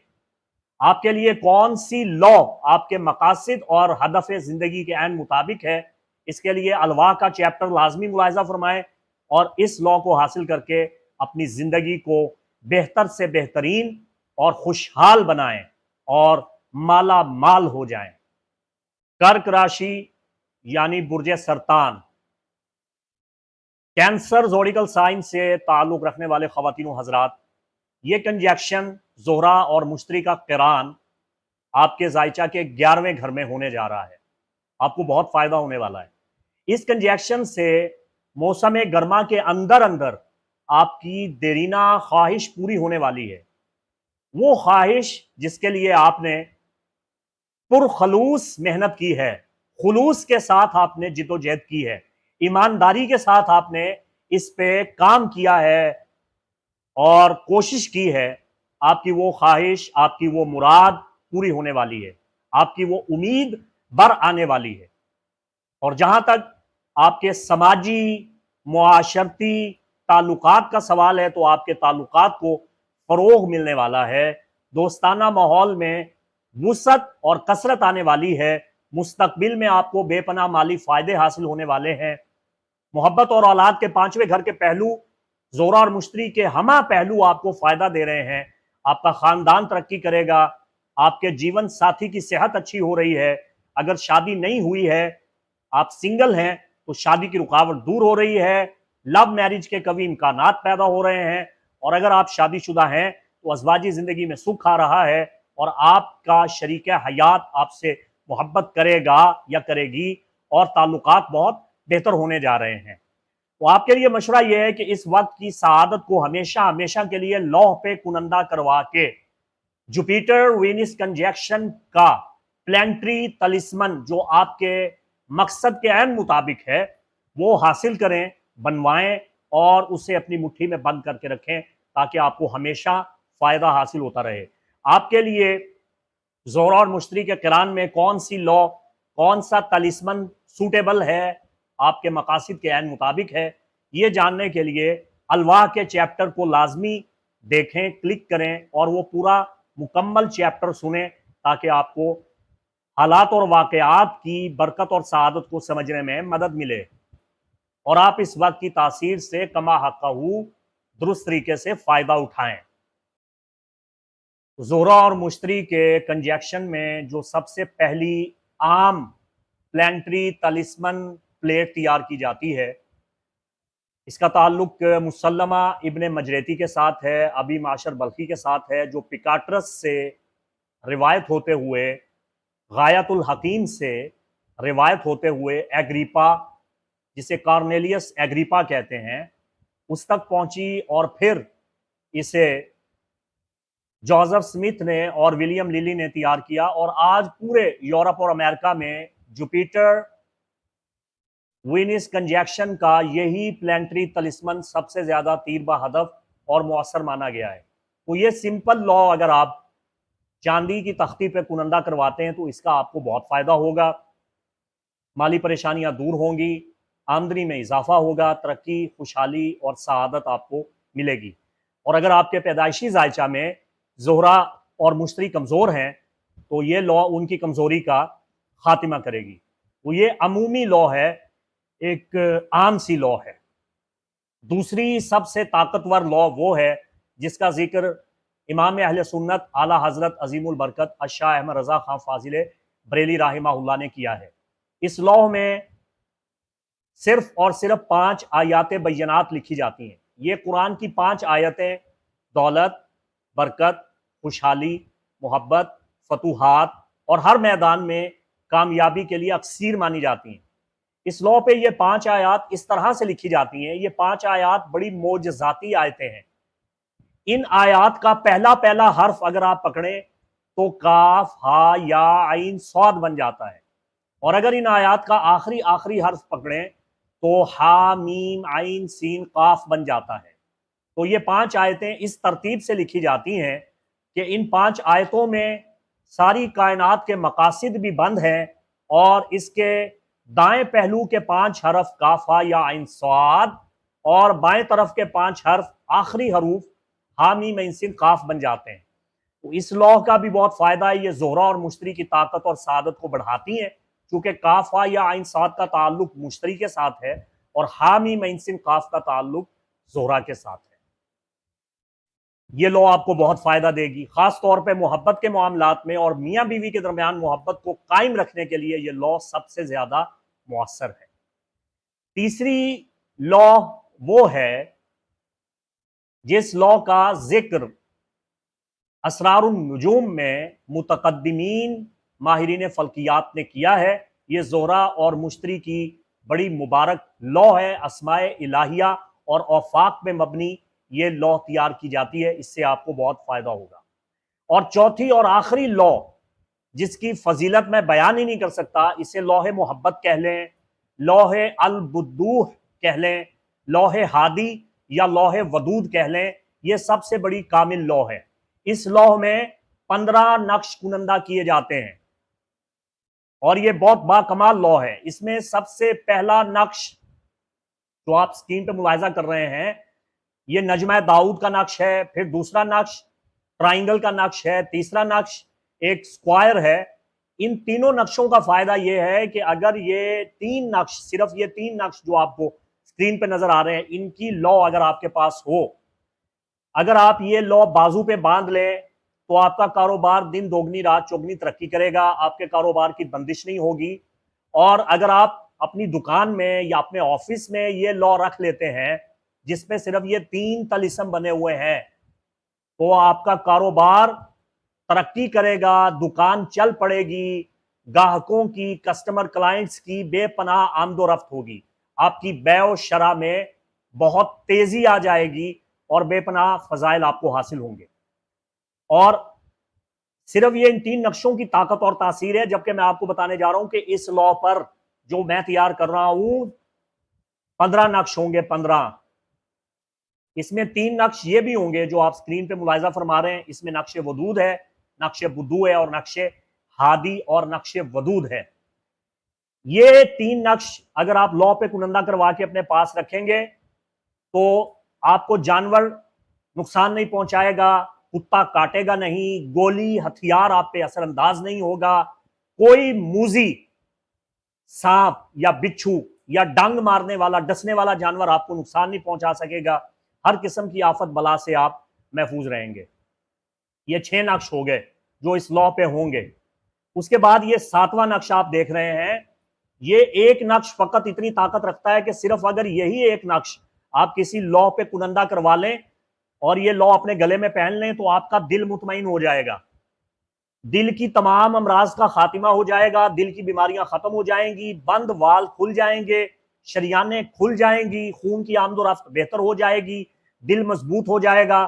آپ کے لیے کون سی لو آپ کے مقاصد اور ہدف زندگی کے عین مطابق ہے، اس کے لیے الوا کا چیپٹر لازمی ملاحظہ فرمائیں اور اس لو کو حاصل کر کے اپنی زندگی کو بہتر سے بہترین اور خوشحال بنائیں اور مالا مال ہو جائیں. کرک راشی یعنی برج سرطان، کینسر زوڈیکل سائن سے تعلق رکھنے والے خواتین و حضرات، یہ کنجیکشن زہرہ اور مشتری کا قران آپ کے زائچہ کے 11ویں گھر میں ہونے جا رہا ہے. آپ کو بہت فائدہ ہونے والا ہے. اس کنجیکشن سے موسم گرما کے اندر اندر آپ کی دیرینہ خواہش پوری ہونے والی ہے. وہ خواہش جس کے لیے آپ نے پرخلوص محنت کی ہے، خلوص کے ساتھ آپ نے جد و جہد کی ہے، ایمانداری کے ساتھ آپ نے اس پہ کام کیا ہے اور کوشش کی ہے، آپ کی وہ خواہش، آپ کی وہ مراد پوری ہونے والی ہے. آپ کی وہ امید بر آنے والی ہے. اور جہاں تک آپ کے سماجی معاشرتی تعلقات کا سوال ہے تو آپ کے تعلقات کو فروغ ملنے والا ہے. دوستانہ ماحول میں وسعت اور کثرت آنے والی ہے. مستقبل میں آپ کو بے پناہ مالی فائدے حاصل ہونے والے ہیں. محبت اور اولاد کے 5ویں گھر کے پہلو زہرہ اور مشتری کے ہمہ پہلو آپ کو فائدہ دے رہے ہیں. آپ کا خاندان ترقی کرے گا. آپ کے جیون ساتھی کی صحت اچھی ہو رہی ہے. اگر شادی نہیں ہوئی ہے، آپ سنگل ہیں تو شادی کی رکاوٹ دور ہو رہی ہے. لو میرج کے قوی امکانات پیدا ہو رہے ہیں. اور اگر آپ شادی شدہ ہیں تو ازواجی زندگی میں سکھ آ رہا ہے اور آپ کا شریک حیات آپ سے محبت کرے گا یا کرے گی اور تعلقات بہت بہتر ہونے جا رہے ہیں. تو آپ کے لیے مشورہ یہ ہے کہ اس وقت کی سعادت کو ہمیشہ ہمیشہ کے لیے لوح پہ کنندہ کروا کے جوپیٹر وینس کنجیکشن کا پلانٹری تلسمن جو آپ کے مقصد کے عین مطابق ہے وہ حاصل کریں، بنوائیں اور اسے اپنی مٹھی میں بند کر کے رکھیں تاکہ آپ کو ہمیشہ فائدہ حاصل ہوتا رہے. آپ کے لیے زہرہ اور مشتری کے قران میں کون سی لو، کون سا تلسمن سوٹیبل ہے، آپ کے مقاصد کے عین مطابق ہے، یہ جاننے کے لیے الوا کے چیپٹر کو لازمی دیکھیں، کلک کریں اور وہ پورا مکمل چیپٹر سنیں تاکہ آپ کو حالات اور واقعات کی برکت اور سعادت کو سمجھنے میں مدد ملے اور آپ اس وقت کی تاثیر سے کما حقہ درست طریقے سے فائدہ اٹھائیں. زہرہ اور مشتری کے کنجیکشن میں جو سب سے پہلی عام پلانٹری تلسمن پلیٹ تیار کی جاتی ہے، اس کا تعلق مسلمہ ابن مجریتی کے ساتھ ہے، ابی معشر بلخی کے ساتھ ہے، جو پکاٹرس سے روایت ہوتے ہوئے غایت الحکیم سے روایت ہوتے ہوئے ایگریپا، جسے کارنیلیس ایگریپا کہتے ہیں، اس تک پہنچی، اور پھر اسے جوزف سمتھ نے اور ولیم لیلی نے تیار کیا، اور آج پورے یورپ اور امریکہ میں جوپیٹر وینس کنجیکشن کا یہی پلانٹری تلسمن سب سے زیادہ تیر بہ ہدف اور مؤثر مانا گیا ہے۔ تو یہ سمپل لا اگر آپ چاندی کی تختی پہ کنندہ کرواتے ہیں تو اس کا آپ کو بہت فائدہ ہوگا، مالی پریشانیاں دور ہوں گی، آمدنی میں اضافہ ہوگا، ترقی، خوشحالی اور سعادت آپ کو ملے گی۔ اور اگر آپ کے پیدائشی ذائچہ میں زہرہ اور مشتری کمزور ہیں تو یہ لا ان کی کمزوری کا خاتمہ کرے گی۔ وہ یہ عمومی لا ہے، ایک عام سی لا ہے۔ دوسری سب سے طاقتور لا وہ ہے جس کا ذکر امام اہل سنت اعلی حضرت عظیم البرکت الشاہ احمد رضا خان فاضل بریلی رحمہ اللہ نے کیا ہے۔ اس لا میں صرف اور صرف 5 آیات بینات لکھی جاتی ہیں۔ یہ قرآن کی 5 آیتیں دولت، برکت، خوشحالی، محبت، فتوحات اور ہر میدان میں کامیابی کے لیے اکسیر مانی جاتی ہیں۔ اس لا پہ یہ 5 آیات اس طرح سے لکھی جاتی ہیں، یہ 5 آیات بڑی معجزاتی آیتیں ہیں۔ ان آیات کا پہلا حرف اگر آپ پکڑیں تو کاف، ہا، یا، عین، صاد بن جاتا ہے، اور اگر ان آیات کا آخری حرف پکڑیں تو ہا، میم، عین، سین، قاف بن جاتا ہے۔ تو یہ 5 آیتیں اس ترتیب سے لکھی جاتی ہیں کہ ان 5 آیتوں میں ساری کائنات کے مقاصد بھی بند ہیں، اور اس کے دائیں پہلو کے 5 حرف کاف، ہا، یا، عین، صاد، اور بائیں طرف کے 5 حرف آخری حروف ہا، میم، عین، سین، قاف بن جاتے ہیں۔ تو اس لا کا بھی بہت فائدہ ہے، یہ زہرہ اور مشتری کی طاقت اور سعادت کو بڑھاتی ہیں، چونکہ کاف، ہا، یا، عین، صاد کا تعلق مشتری کے ساتھ ہے اور ہا، میم، عین، سین، قاف کا تعلق زہرہ کے ساتھ ہے۔ یہ لا آپ کو بہت فائدہ دے گی، خاص طور پہ محبت کے معاملات میں، اور میاں بیوی کے درمیان محبت کو قائم رکھنے کے لیے یہ لا سب سے زیادہ مؤثر ہے۔ تیسری لا وہ ہے جس لا کا ذکر اسرار النجوم میں متقدمین ماہرین فلکیات نے کیا ہے۔ یہ زہرہ اور مشتری کی بڑی مبارک لا ہے، اسماء الہیہ اور اوفاق پہ مبنی یہ لا تیار کی جاتی ہے، اس سے آپ کو بہت فائدہ ہوگا۔ اور چوتھی اور آخری لا جس کی فضیلت میں بیان ہی نہیں کر سکتا، اسے لوح محبت کہہ لیں، لوح البدوح کہہ لیں، لوح ہادی یا لوح ودود کہہ لیں، یہ سب سے بڑی کامل لا ہے۔ اس لوح میں 15 نقش کنندہ کیے جاتے ہیں، اور یہ بہت باکمال لا ہے۔ اس میں سب سے پہلا نقش جو آپ سکرین پہ ملاحظہ کر رہے ہیں، یہ نجمہ داؤد کا نقش ہے، پھر دوسرا نقش ٹرائنگل کا نقش ہے، تیسرا نقش ایک سکوائر ہے۔ ان تینوں نقشوں کا فائدہ یہ ہے کہ اگر یہ 3 نقش، صرف یہ 3 نقش جو آپ کو سکرین پہ نظر آ رہے ہیں، ان کی لا اگر آپ کے پاس ہو، اگر آپ یہ لا بازو پہ باندھ لیں تو آپ کا کاروبار دن دوگنی رات چوگنی ترقی کرے گا، آپ کے کاروبار کی بندش نہیں ہوگی۔ اور اگر آپ اپنی دکان میں یا اپنے آفس میں یہ لا رکھ لیتے ہیں جس میں صرف یہ 3 طلسم بنے ہوئے ہیں، تو آپ کا کاروبار ترقی کرے گا، دکان چل پڑے گی، گاہکوں کی، کسٹمر کلائنٹس کی بے پناہ آمد و رفت ہوگی، آپ کی بیع و شرح میں بہت تیزی آ جائے گی اور بے پناہ فضائل آپ کو حاصل ہوں گے۔ اور صرف یہ ان 3 نقشوں کی طاقت اور تاثیر ہے، جبکہ میں آپ کو بتانے جا رہا ہوں کہ اس لا پر جو میں تیار کر رہا ہوں 15 نقش ہوں گے، 15۔ اس میں 3 نقش یہ بھی ہوں گے جو آپ سکرین پہ ملاحظہ فرما رہے ہیں، اس میں نقش ودود ہے، نقش بدو ہے، اور نقش ہادی اور نقش ودود ہے۔ یہ 3 نقش اگر آپ لا پہ کنندہ کروا کے اپنے پاس رکھیں گے تو آپ کو جانور نقصان نہیں پہنچائے گا، کتا کاٹے گا نہیں، گولی ہتھیار آپ پہ اثر انداز نہیں ہوگا، کوئی موذی سانپ یا بچھو یا ڈنگ مارنے والا، ڈسنے والا جانور آپ کو نقصان نہیں پہنچا سکے گا، ہر قسم کی آفت بلا سے آپ محفوظ رہیں گے۔ یہ 6 نقش ہو گئے جو اس لا پہ ہوں گے۔ اس کے بعد یہ 7واں نقش آپ دیکھ رہے ہیں، یہ ایک نقش فقط اتنی طاقت رکھتا ہے کہ صرف اگر یہی ایک نقش آپ کسی لا پہ کنندہ کروا لیں اور یہ لا اپنے گلے میں پہن لیں تو آپ کا دل مطمئن ہو جائے گا۔ دل کی تمام امراض کا خاتمہ ہو جائے گا، دل کی بیماریاں ختم ہو جائیں گی، بند وال کھل جائیں گے، شریانیں کھل جائیں گی، خون کی آمد و رفت بہتر ہو جائے گی، دل مضبوط ہو جائے گا،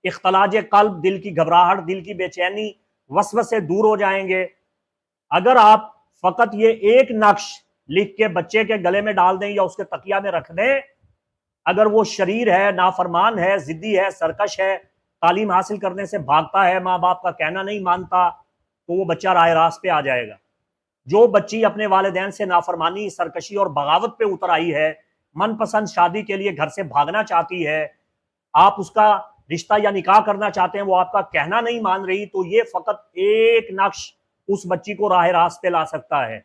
اختلاج قلب، دل کی گھبراہٹ، دل کی بے چینی، وسوسے دور ہو جائیں گے۔ اگر آپ فقط یہ ایک نقش لکھ کے بچے کے گلے میں ڈال دیں یا اس کے تکیہ میں رکھ دیں، اگر وہ شریر ہے، نافرمان ہے، ضدی ہے، سرکش ہے، تعلیم حاصل کرنے سے بھاگتا ہے، ماں باپ کا کہنا نہیں مانتا، تو وہ بچہ راہ راست پہ آ جائے گا۔ جو بچی اپنے والدین سے نافرمانی، سرکشی اور بغاوت پہ اتر آئی ہے، من پسند شادی کے لیے گھر سے بھاگنا چاہتی ہے، آپ اس کا رشتہ یا نکاح کرنا چاہتے ہیں، وہ آپ کا کہنا نہیں مان رہی، تو یہ فقط ایک نقش اس بچی کو راہ راست پہ لا سکتا ہے،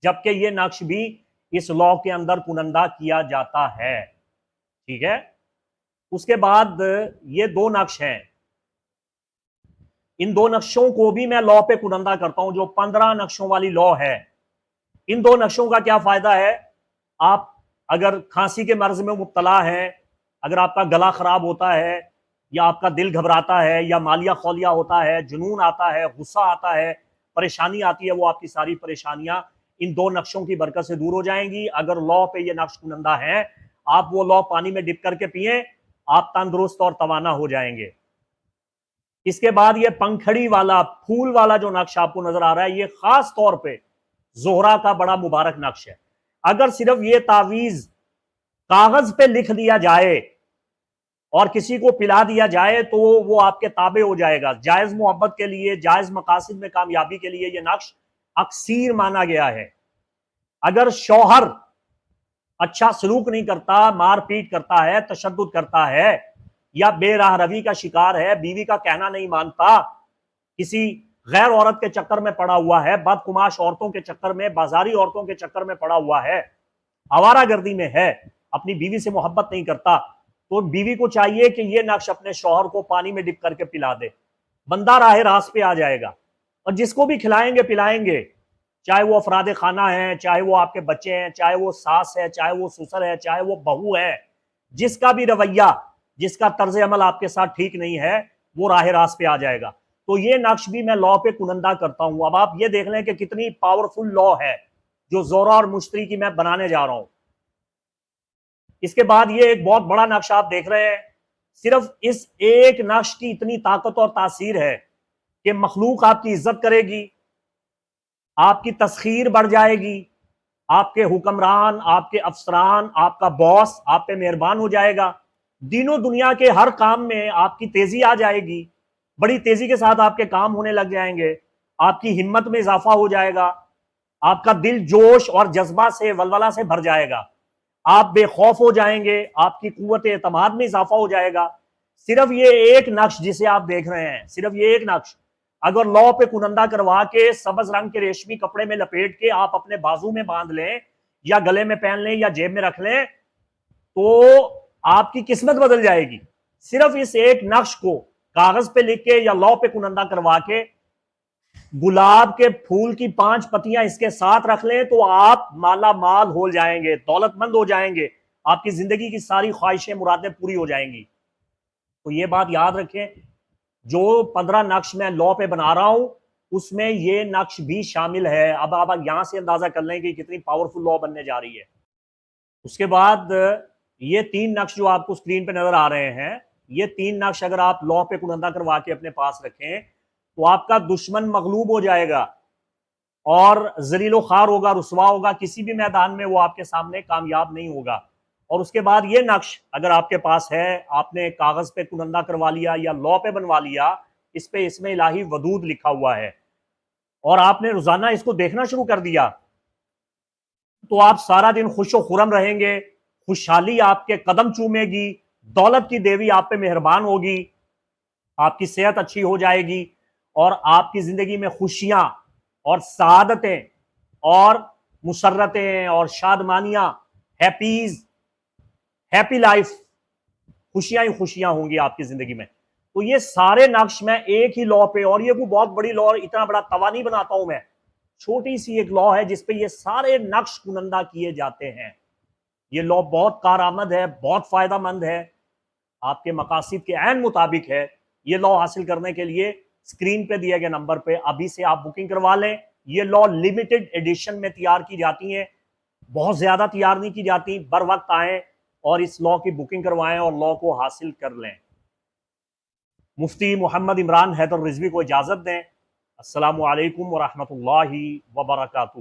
جبکہ یہ نقش بھی اس لا کے اندر کنندہ کیا جاتا ہے۔ ٹھیک ہے، اس کے بعد یہ دو نقش ہیں، ان دو نقشوں کو بھی میں لا پہ کنندہ کرتا ہوں، جو 15 نقشوں والی لا ہے۔ ان دو نقشوں کا کیا فائدہ ہے؟ آپ اگر کھانسی کے مرض میں مبتلا ہیں، اگر آپ کا گلا خراب ہوتا ہے، یا آپ کا دل گھبراتا ہے، یا مالیہ خولیہ ہوتا ہے، جنون آتا ہے، غصہ آتا ہے، پریشانی آتی ہے، وہ آپ کی ساری پریشانیاں ان دو نقشوں کی برکت سے دور ہو جائیں گی۔ اگر لا پہ یہ نقش کنندہ ہیں، آپ وہ لا پانی میں ڈپ کر کے پئیں، آپ تندرست اور توانا ہو جائیں گے۔ اس کے بعد یہ پنکھڑی والا، پھول والا جو نقش آپ کو نظر آ رہا ہے، یہ خاص طور پہ زہرہ کا بڑا مبارک نقش ہے۔ اگر صرف یہ تعویذ کاغذ پہ لکھ دیا جائے اور کسی کو پلا دیا جائے تو وہ آپ کے تابع ہو جائے گا۔ جائز محبت کے لیے، جائز مقاصد میں کامیابی کے لیے یہ نقش اکثیر مانا گیا ہے۔ اگر شوہر اچھا سلوک نہیں کرتا، مار پیٹ کرتا ہے، تشدد کرتا ہے، یا بے راہ روی کا شکار ہے، بیوی کا کہنا نہیں مانتا، کسی غیر عورت کے چکر میں پڑا ہوا ہے، بدکماش عورتوں کے چکر میں، بازاری عورتوں کے چکر میں پڑا ہوا ہے، آوارہ گردی میں ہے، اپنی بیوی سے محبت نہیں کرتا، تو بیوی کو چاہیے کہ یہ نقش اپنے شوہر کو پانی میں ڈپ کر کے پلا دے، بندہ راہ راست پہ آ جائے گا۔ اور جس کو بھی کھلائیں گے پلائیں گے، چاہے وہ افراد خانہ ہیں، چاہے وہ آپ کے بچے ہیں، چاہے وہ ساس ہے، چاہے وہ سسر ہے، چاہے وہ بہو ہے، جس کا بھی رویہ، جس کا طرز عمل آپ کے ساتھ ٹھیک نہیں ہے، وہ راہ راست پہ آ جائے گا۔ تو یہ نقش بھی میں لا پہ کنندہ کرتا ہوں۔ اب آپ یہ دیکھ لیں کہ کتنی پاورفل لا ہے جو زورا اور مشتری کی میں بنانے جا رہا ہوں۔ اس کے بعد یہ ایک بہت بڑا نقش آپ دیکھ رہے ہیں، صرف اس ایک نقش کی اتنی طاقت اور تاثیر ہے کہ مخلوق آپ کی عزت کرے گی، آپ کی تسخیر بڑھ جائے گی، آپ کے حکمران، آپ کے افسران، آپ کا باس آپ پہ مہربان ہو جائے گا، دین و دنیا کے ہر کام میں آپ کی تیزی آ جائے گی، بڑی تیزی کے ساتھ آپ کے کام ہونے لگ جائیں گے، آپ کی ہمت میں اضافہ ہو جائے گا، آپ کا دل جوش اور جذبہ سے، ولولہ سے بھر جائے گا، آپ بے خوف ہو جائیں گے، آپ کی قوت اعتماد میں اضافہ ہو جائے گا۔ صرف یہ ایک نقش جسے آپ دیکھ رہے ہیں، صرف یہ ایک نقش اگر لا پہ کنندہ کروا کے سبز رنگ کے ریشمی کپڑے میں لپیٹ کے آپ اپنے بازو میں باندھ لیں، یا گلے میں پہن لیں، یا جیب میں رکھ لیں، تو آپ کی قسمت بدل جائے گی۔ صرف اس ایک نقش کو کاغذ پہ لکھ کے یا لا پہ کنندہ کروا کے گلاب کے پھول کی 5 پتیاں اس کے ساتھ رکھ لیں، تو آپ مالا مال ہو جائیں گے، دولت مند ہو جائیں گے، آپ کی زندگی کی ساری خواہشیں، مرادیں پوری ہو جائیں گی۔ تو یہ بات یاد رکھیں، جو 15 نقش میں لا پہ بنا رہا ہوں اس میں یہ نقش بھی شامل ہے۔ اب آپ یہاں سے اندازہ کر لیں کہ کتنی پاورفل لا بننے جا رہی ہے۔ اس کے بعد یہ 3 نقش جو آپ کو اسکرین پہ نظر آ رہے ہیں، یہ 3 نقش اگر آپ لا پہ کنندہ کروا کے اپنے پاس رکھیں تو آپ کا دشمن مغلوب ہو جائے گا اور ذلیل و خوار ہوگا، رسوا ہوگا، کسی بھی میدان میں وہ آپ کے سامنے کامیاب نہیں ہوگا۔ اور اس کے بعد یہ نقش اگر آپ کے پاس ہے، آپ نے کاغذ پہ کنندہ کروا لیا یا لا پہ بنوا لیا، اس پہ اسم الہی ودود لکھا ہوا ہے، اور آپ نے روزانہ اس کو دیکھنا شروع کر دیا، تو آپ سارا دن خوش و خرم رہیں گے، خوشحالی آپ کے قدم چومے گی، دولت کی دیوی آپ پہ مہربان ہوگی، آپ کی صحت اچھی ہو جائے گی، اور آپ کی زندگی میں خوشیاں اور سعادتیں اور مسرتیں اور شادمانیاں، ہیپی لائف، خوشیاں ہی خوشیاں ہوں گی آپ کی زندگی میں۔ تو یہ سارے نقش میں ایک ہی لا پہ، اور یہ کوئی بہت بڑی لا، اتنا بڑا توا نہیں بناتا ہوں میں، چھوٹی سی ایک لا ہے جس پہ یہ سارے نقش کنندہ کیے جاتے ہیں۔ یہ لا بہت کارآمد ہے، بہت فائدہ مند ہے، آپ کے مقاصد کے عین مطابق ہے۔ یہ لا حاصل کرنے کے لیے اسکرین پہ دیے گئے نمبر پہ ابھی سے آپ بکنگ کروا لیں. یہ لا لمیٹڈ ایڈیشن میں تیار کی جاتی ہیں, بہت زیادہ تیار نہیں کی جاتی. بر وقت آئیں اور اس لا کی بکنگ کروائیں اور لا کو حاصل کر لیں. مفتی محمد عمران حیدر رضوی کو اجازت دیں. السلام علیکم ورحمۃ اللہ وبرکاتہ.